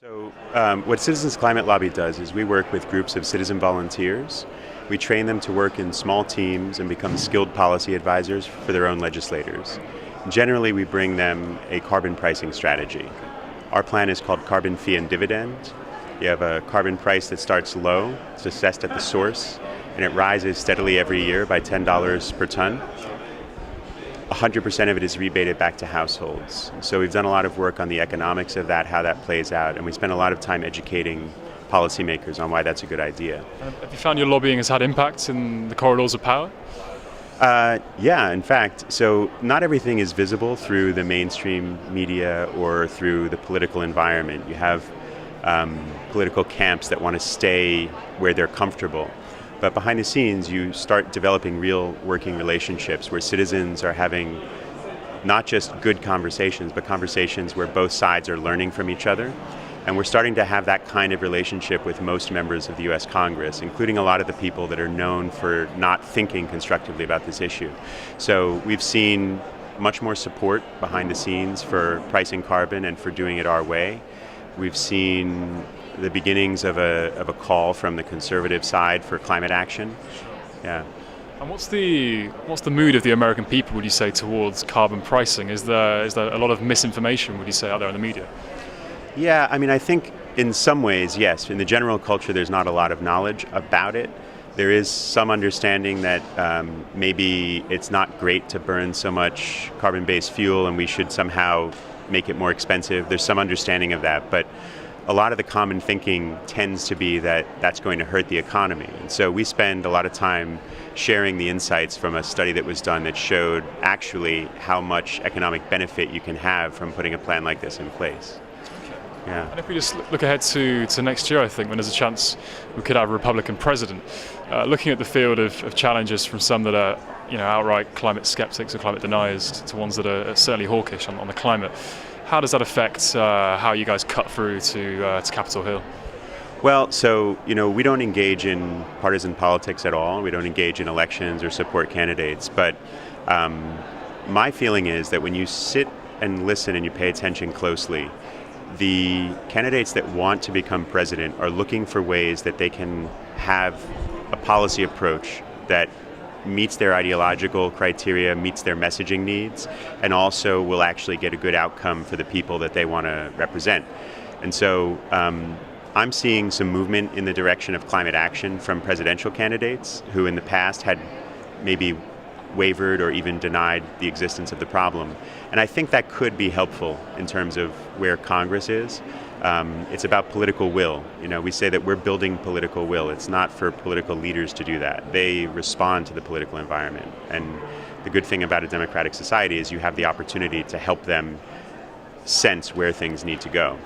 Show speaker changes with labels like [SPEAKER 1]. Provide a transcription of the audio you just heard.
[SPEAKER 1] What Citizens Climate Lobby does is we work with groups of citizen volunteers. We train them to work in small teams and become skilled policy advisors for their own legislators. Generally, we bring them a carbon pricing strategy. Our plan is called Carbon Fee and Dividend. You have a carbon price that starts low, it's assessed at the source, and it rises steadily every year by $10 per ton. 100% of it is rebated back to households. So we've done a lot of work on the economics of that, how that plays out, and we spend a lot of time educating policymakers on why that's a good idea.
[SPEAKER 2] Have you found your lobbying has had impact in the corridors of power?
[SPEAKER 1] Yeah, in fact. So not everything is visible through the mainstream media or through the political environment. You have political camps that want to stay where they're comfortable. But behind the scenes, you start developing real working relationships where citizens are having not just good conversations, but conversations where both sides are learning from each other. And we're starting to have that kind of relationship with most members of the US Congress, including a lot of the people that are known for not thinking constructively about this issue. So we've seen much more support behind the scenes for pricing carbon and for doing it our way. We've seen the beginnings of a call from the conservative side for climate action. Yeah.
[SPEAKER 2] And what's the mood of the American people, would you say, towards carbon pricing? Is there a lot of misinformation, would you say, out there in the media?
[SPEAKER 1] Yeah, I mean, I think in some ways, yes. In the general culture, there's not a lot of knowledge about it. There is some understanding that maybe it's not great to burn so much carbon-based fuel and we should somehow make it more expensive. There's some understanding of that, but a lot of the common thinking tends to be that that's going to hurt the economy. And so we spend a lot of time sharing the insights from a study that was done that showed actually how much economic benefit you can have from putting a plan like this in place. Yeah.
[SPEAKER 2] And if we just look ahead to next year, I think, when there's a chance we could have a Republican president, looking at the field of challenges from some that are outright climate skeptics or climate deniers to ones that are certainly hawkish on the climate, how does that affect how you guys cut through to Capitol Hill?
[SPEAKER 1] Well, so, we don't engage in partisan politics at all. We don't engage in elections or support candidates. But my feeling is that when you sit and listen and you pay attention closely, the candidates that want to become president are looking for ways that they can have a policy approach that meets their ideological criteria, meets their messaging needs, and also will actually get a good outcome for the people that they want to represent. And so I'm seeing some movement in the direction of climate action from presidential candidates who in the past had maybe wavered or even denied the existence of the problem. And I think that could be helpful in terms of where Congress is. It's about political will. We say that we're building political will. It's not for political leaders to do that. They respond to the political environment. And the good thing about a democratic society is you have the opportunity to help them sense where things need to go.